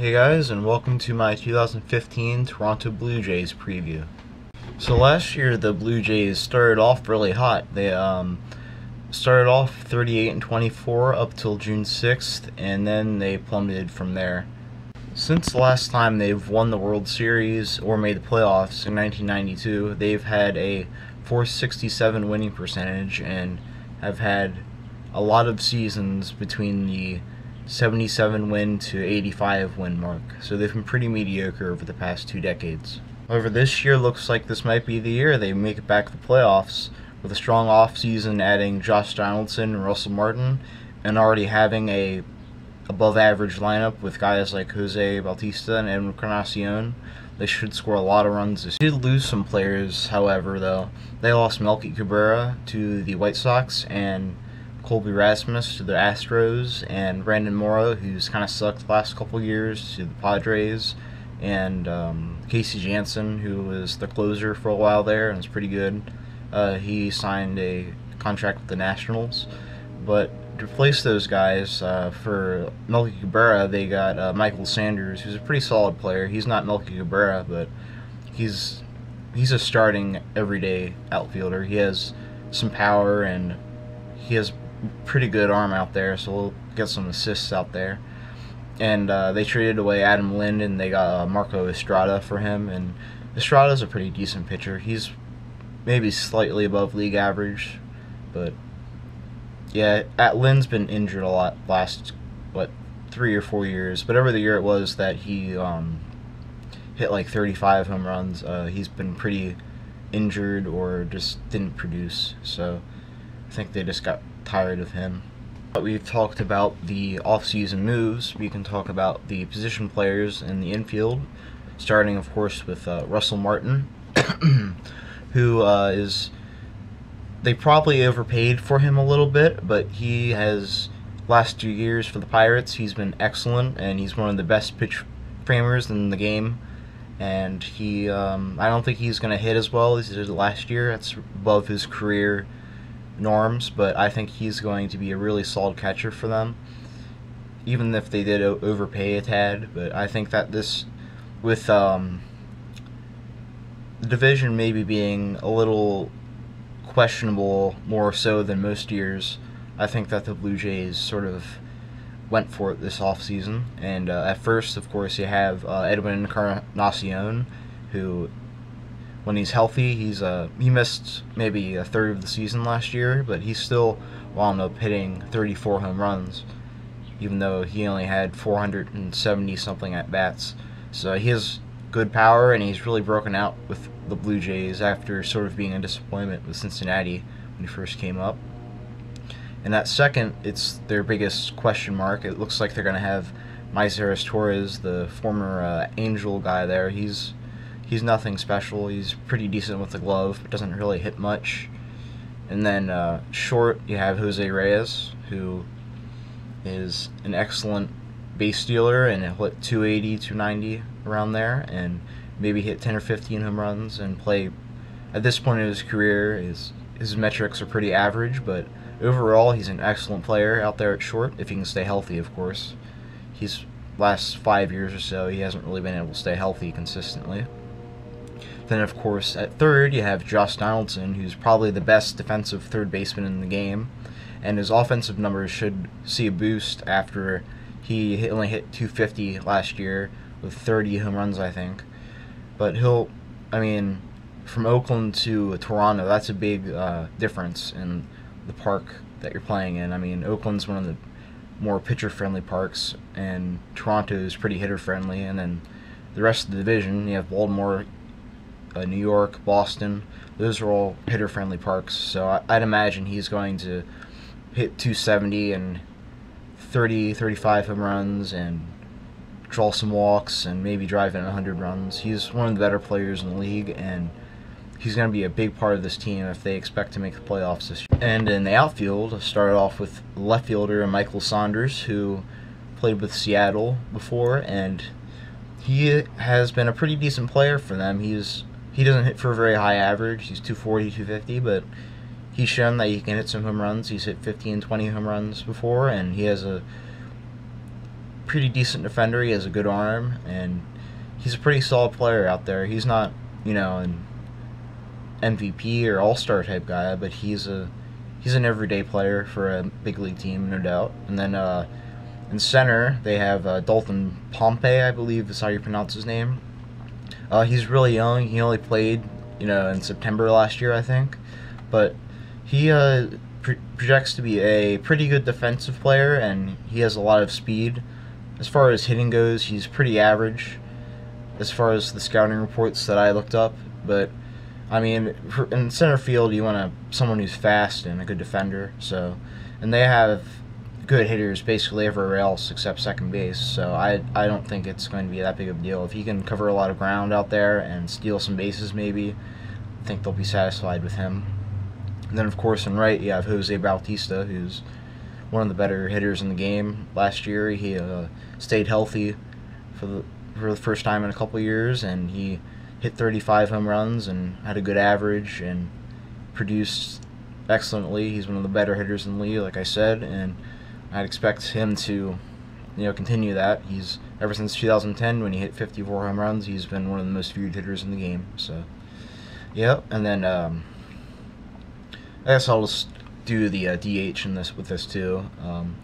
Hey guys, and welcome to my 2015 Toronto Blue Jays preview. So last year the Blue Jays started off really hot. They started off 38-24 up till June 6th, and then they plummeted from there. Since the last time they've won the World Series or made the playoffs in 1992, they've had a .467 winning percentage and have had a lot of seasons between the 77 win to 85 win mark, so they've been pretty mediocre over the past 2 decades. However, this year looks like this might be the year they make it back to the playoffs, with a strong offseason adding Josh Donaldson and Russell Martin, and already having a above average lineup with guys like Bautista and Encarnacion. They should score a lot of runs. They did lose some players, however, though. They lost Melky Cabrera to the White Sox, and Colby Rasmus to the Astros, and Brandon Morrow, who's kind of sucked the last couple years, to the Padres, and Casey Janssen, who was the closer for a while there and was pretty good. He signed a contract with the Nationals, but to replace those guys, for Melky Cabrera, they got Michael Saunders, who's a pretty solid player. He's not Melky Cabrera, but he's a starting everyday outfielder. He has some power, and he has pretty good arm out there, so we'll get some assists out there. And they traded away Adam Lind, and they got Marco Estrada for him, and Estrada's a pretty decent pitcher. He's maybe slightly above league average, but yeah, Lind's been injured a lot last 3 or 4 years, but every year it was that he hit like 35 home runs, he's been pretty injured or just didn't produce, so I think they just got tired of him. But we've talked about the off-season moves. We can talk about the position players in the infield, starting of course with Russell Martin, who they probably overpaid for him a little bit, but he has, last 2 years for the Pirates, he's been excellent, and he's one of the best pitch framers in the game. And he, I don't think he's going to hit as well as he did last year. That's above his career norms, but I think he's going to be a really solid catcher for them, even if they did overpay a tad. But I think that this, with the division maybe being a little questionable more so than most years, I think that the Blue Jays sort of went for it this offseason. And at first, of course, you have Edwin Encarnacion, who, when he's healthy, he missed maybe a third of the season last year, but he still wound up hitting 34 home runs, even though he only had 470 something at bats. So he has good power, and he's really broken out with the Blue Jays after sort of being a disappointment with Cincinnati when he first came up. And at second, it's their biggest question mark. It looks like they're going to have Maiceres Torres, the former Angel guy there. He's nothing special. He's pretty decent with the glove, but doesn't really hit much. And then short, you have Jose Reyes, who is an excellent base stealer, and he'll hit 280, 290 around there, and maybe hit 10 or 15 home runs, and play, at this point in his career, his metrics are pretty average, but overall he's an excellent player out there at short, if he can stay healthy, of course. He's, last 5 years or so, he hasn't really been able to stay healthy consistently. Then, of course, at third, you have Josh Donaldson, who's probably the best defensive third baseman in the game, and his offensive numbers should see a boost after he only hit 250 last year with 30 home runs, I think. But from Oakland to Toronto, that's a big difference in the park that you're playing in. Oakland's one of the more pitcher-friendly parks, and Toronto is pretty hitter-friendly. And then the rest of the division, you have Baltimore, New York, Boston. Those are all hitter-friendly parks, so I'd imagine he's going to hit 270 and 30, 35 home runs and draw some walks and maybe drive in 100 runs. He's one of the better players in the league, and he's going to be a big part of this team if they expect to make the playoffs this year. And in the outfield, I started off with left fielder Michael Saunders, who played with Seattle before, and he has been a pretty decent player for them. He doesn't hit for a very high average. He's 240, 250, but he's shown that he can hit some home runs. He's hit 15, 20 home runs before, and he has a pretty decent defender. He has a good arm, and he's a pretty solid player out there. He's not, you know, an MVP or All-Star type guy, but he's an everyday player for a big league team, no doubt. And then in center, they have Dalton Pompey, I believe is how you pronounce his name. He's really young. He only played, you know, in September last year, I think. But he projects to be a pretty good defensive player, and he has a lot of speed. As far as hitting goes, he's pretty average as far as the scouting reports that I looked up. But, I mean, in center field, you want someone who's fast and a good defender. So, and they have good hitters basically everywhere else except second base. So I don't think it's going to be that big of a deal. If he can cover a lot of ground out there and steal some bases maybe, I think they'll be satisfied with him. And then, of course, in right, you have Jose Bautista, who's one of the better hitters in the game. Last year, he stayed healthy for the first time in a couple years, and he hit 35 home runs and had a good average and produced excellently. He's one of the better hitters in the league, like I said, and I'd expect him to, you know, continue that. He's ever since 2010 when he hit 54 home runs, he's been one of the most viewed hitters in the game. So, yeah, and then I guess I'll just do the DH in with this too.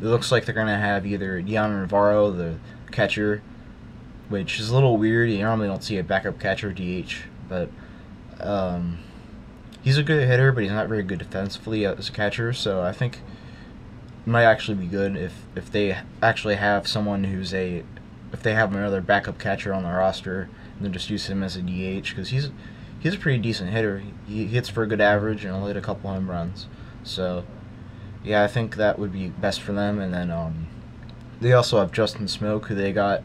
It looks like they're gonna have either Johan Navarro, the catcher, which is a little weird. You normally don't see a backup catcher DH, but he's a good hitter, but he's not very good defensively as a catcher. So I think it might actually be good if they actually have someone if they have another backup catcher on the roster and then just use him as a DH, because he's a pretty decent hitter. He hits for a good average and he'll hit a couple home runs. So yeah, I think that would be best for them. And then they also have Justin Smoak, who they got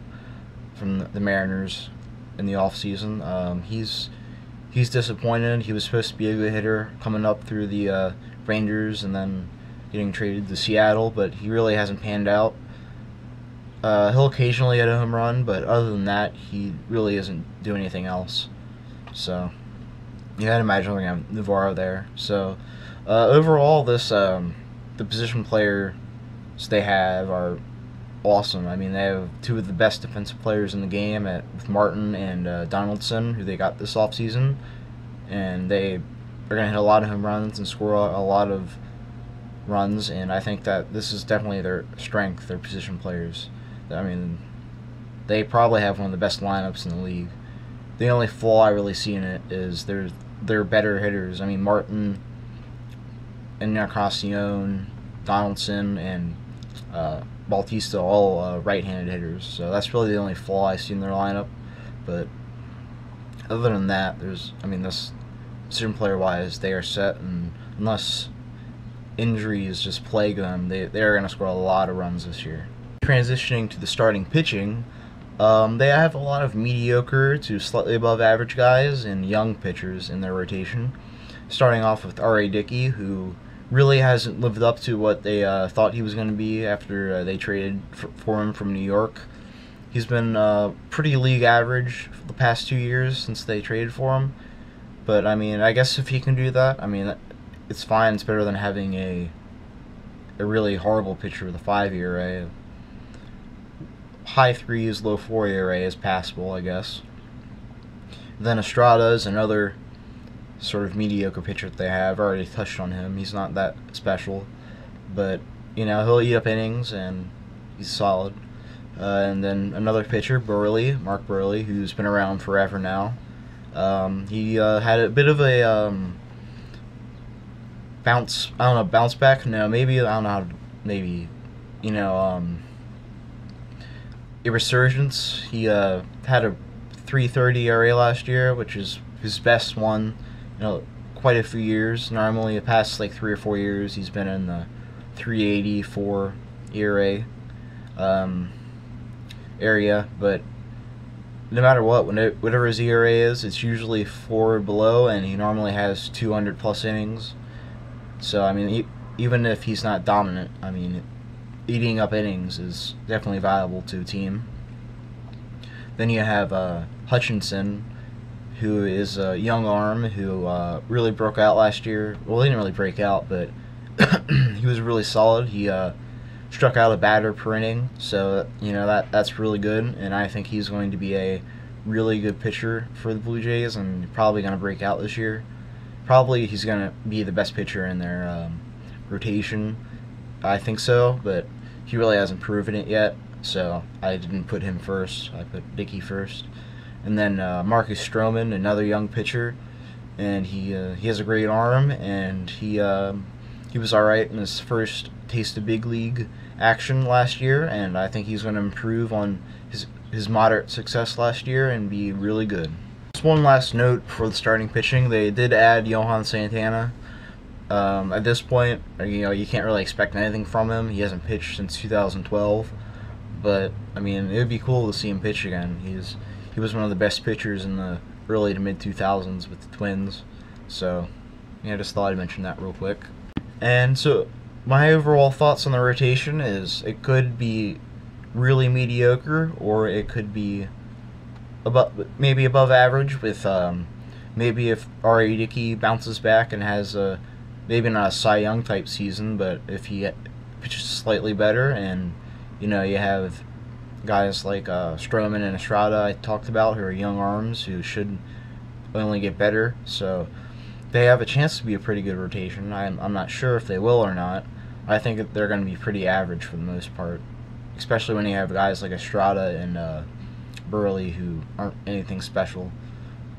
from the Mariners in the offseason. He's disappointed. He was supposed to be a good hitter coming up through the Rangers and then getting traded to Seattle, but he really hasn't panned out. He'll occasionally hit a home run, but other than that, he really isn't doing anything else. So yeah, I'd imagine we're going to have Navarro there. So overall, the position players they have are awesome. I mean, they have two of the best defensive players in the game with Martin and Donaldson, who they got this offseason, and they are going to hit a lot of home runs and score a lot of runs, and I think that this is definitely their strength, their position players. I mean, they probably have one of the best lineups in the league. The only flaw I really see in it is they're better hitters. I mean, Martin, Encarnacion, Donaldson, and Bautista, all right-handed hitters. So that's really the only flaw I see in their lineup. But other than that, this position player-wise, they are set, and unless injuries just plague them, they're going to score a lot of runs this year. Transitioning to the starting pitching, they have a lot of mediocre to slightly above average guys and young pitchers in their rotation. Starting off with Dickey, who really hasn't lived up to what they thought he was going to be after they traded for him from New York. He's been pretty league average for the past 2 years since they traded for him. But, I mean, I guess if he can do that, I mean, it's fine. It's better than having a really horrible pitcher with a 5 ERA. High 3s, low 4 ERA is passable, I guess. Then Estrada is another sort of mediocre pitcher that they have. I already touched on him. He's not that special, but you know, he'll eat up innings and he's solid. And then another pitcher, Mark Burley, who's been around forever now. He had a bit of a bounce back. No, maybe I don't know how to, maybe a resurgence. He had a 3.30 ERA last year, which is his best one quite a few years. Normally the past like 3 or 4 years he's been in the 3.84 ERA area, but no matter what, whatever his ERA is, it's usually 4 or below, and he normally has 200 plus innings. So I mean, even if he's not dominant, I mean, eating up innings is definitely valuable to a team. Then you have Hutchinson, who is a young arm who really broke out last year. Well, he didn't really break out, but he was really solid. He struck out a batter per inning, so you know that's really good, and I think he's going to be a really good pitcher for the Blue Jays, and probably going to break out this year. Probably he's going to be the best pitcher in their rotation. I think so, but he really hasn't proven it yet, so I didn't put him first. I put Dickey first. And then Marcus Stroman, another young pitcher, and he has a great arm, and he was all right in his first taste of big league action last year, and I think he's going to improve on his moderate success last year and be really good. Just one last note for the starting pitching: they did add Johan Santana. At this point, you can't really expect anything from him. He hasn't pitched since 2012, but I mean, it would be cool to see him pitch again. He was one of the best pitchers in the early to mid 2000s with the Twins. So, yeah, just thought I'd mention that real quick. And so, my overall thoughts on the rotation is it could be really mediocre, or it could be maybe above average. With maybe if Dickey bounces back and has maybe not a Cy Young type season, but if he pitches slightly better, and you have guys like Stroman and Estrada I talked about, who are young arms who should only get better, so they have a chance to be a pretty good rotation. I'm not sure if they will or not. I think that they're going to be pretty average for the most part, especially when you have guys like Estrada and Burley who aren't anything special.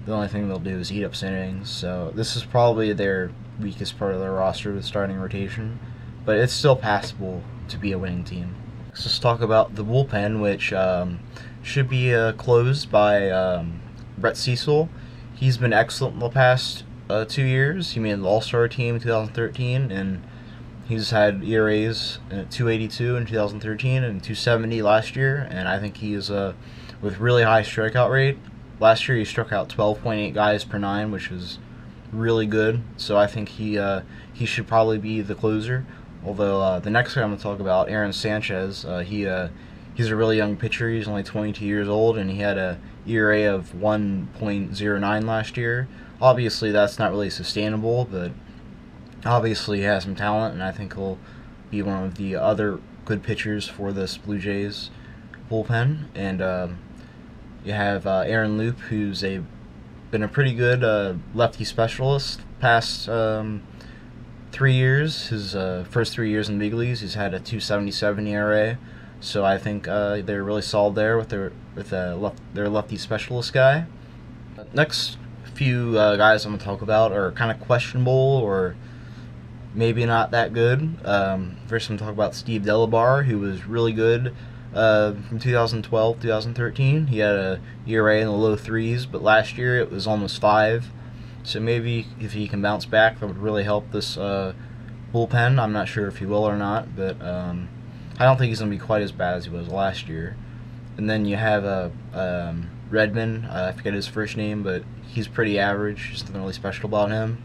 The only thing they'll do is eat up innings, so this is probably their weakest part of their roster, the starting rotation, but it's still passable to be a winning team. Let's talk about the bullpen, which should be closed by Brett Cecil. He's been excellent in the past 2 years. He made the All-Star team in 2013, and he's had ERAs at 282 in 2013 and 270 last year, and I think he is with really high strikeout rate. Last year he struck out 12.8 guys per 9, which is really good, so I think he should probably be the closer. Although the next guy I'm going to talk about, Aaron Sanchez, he's a really young pitcher. He's only 22 years old, and he had a ERA of 1.09 last year. Obviously, that's not really sustainable, but obviously he has some talent, and I think he'll be one of the other good pitchers for this Blue Jays bullpen. And you have Aaron Loup, who's been a pretty good lefty specialist past 3 years. His first 3 years in the big leagues, he's had a 2.77 ERA. So I think they're really solid there with their lefty specialist guy. Next few guys I'm going to talk about are kind of questionable or maybe not that good. First I'm going to talk about Steve Delabar, who was really good from 2012 2013. He had a ERA in the low 3s, but last year it was almost 5. So maybe if he can bounce back, that would really help this bullpen. I'm not sure if he will or not, but I don't think he's going to be quite as bad as he was last year. And then you have Redmond. I forget his first name, but he's pretty average. There's nothing really special about him.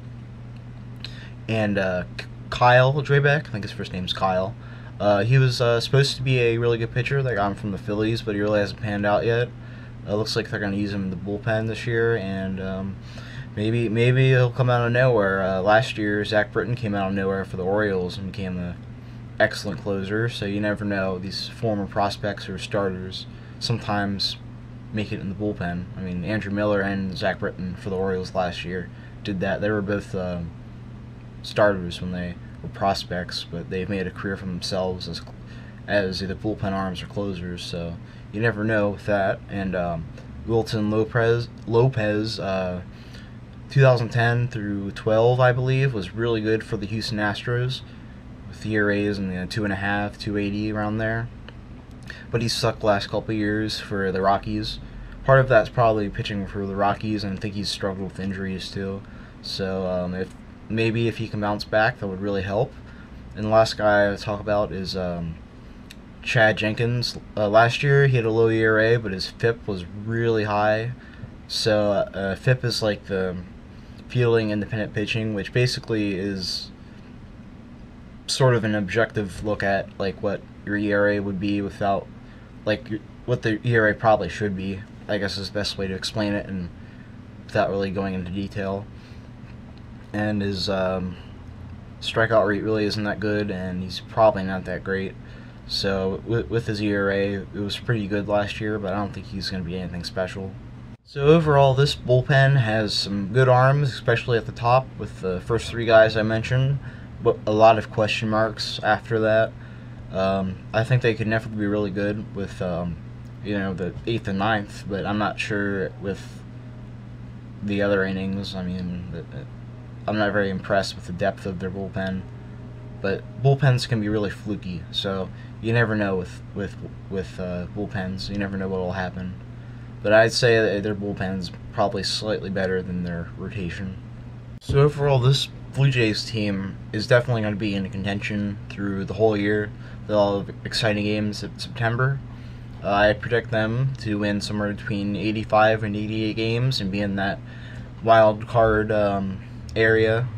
And Kyle Drabek, I think his first name's Kyle. He was supposed to be a really good pitcher. They got him from the Phillies, but he really hasn't panned out yet. It looks like they're going to use him in the bullpen this year, and maybe he'll come out of nowhere. Last year, Zach Britton came out of nowhere for the Orioles and became an excellent closer, so you never know. These former prospects or starters sometimes make it in the bullpen. I mean, Andrew Miller and Zach Britton for the Orioles last year did that. They were both starters when they were prospects, but they've made a career for themselves as either bullpen arms or closers, so you never know with that. And Wilton Lopez 2010 through 12, I believe, was really good for the Houston Astros, with ERAs in the 2.5, 280 around there. But he sucked last couple of years for the Rockies. Part of that's probably pitching for the Rockies, and I think he's struggled with injuries too. So if he can bounce back, that would really help. And the last guy I'll talk about is Chad Jenkins. Last year he had a low ERA, but his FIP was really high. So FIP is like the fielding independent pitching, which basically is sort of an objective look at like what your ERA would be without what the ERA probably should be, I guess is the best way to explain it, and without really going into detail. And his strikeout rate really isn't that good, and he's probably not that great. So with his ERA, it was pretty good last year, but I don't think he's going to be anything special. So overall, this bullpen has some good arms, especially at the top with the first three guys I mentioned, but a lot of question marks after that. I think they could definitely be really good with, the 8th and 9th, but I'm not sure with the other innings. I mean, I'm not very impressed with the depth of their bullpen, but bullpens can be really fluky, so you never know with bullpens. You never know what will happen. But I'd say that their bullpen's probably slightly better than their rotation. So overall, this Blue Jays team is definitely going to be in contention through the whole year. They'll have exciting games in September. I predict them to win somewhere between 85 and 88 games and be in that wild card area.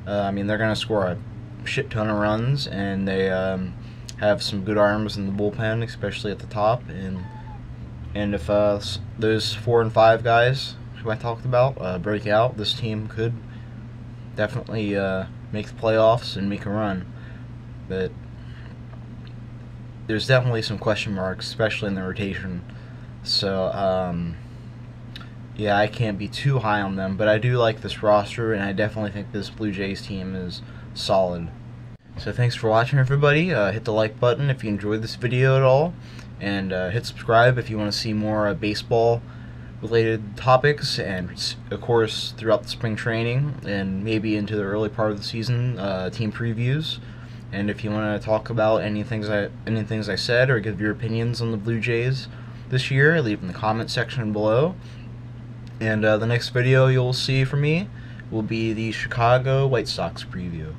I mean, they're going to score a shit ton of runs, and they have some good arms in the bullpen, especially at the top. And if those 4 and 5 guys who I talked about break out, this team could definitely make the playoffs and make a run. But there's definitely some question marks, especially in the rotation. So, yeah, I can't be too high on them, but I do like this roster, and I definitely think this Blue Jays team is solid. So thanks for watching, everybody. Hit the like button if you enjoyed this video at all, and hit subscribe if you want to see more baseball-related topics, and of course, throughout the spring training, and maybe into the early part of the season, team previews. And if you want to talk about any things I said, or give your opinions on the Blue Jays this year, leave in the comment section below. And the next video you'll see from me will be the Chicago White Sox preview.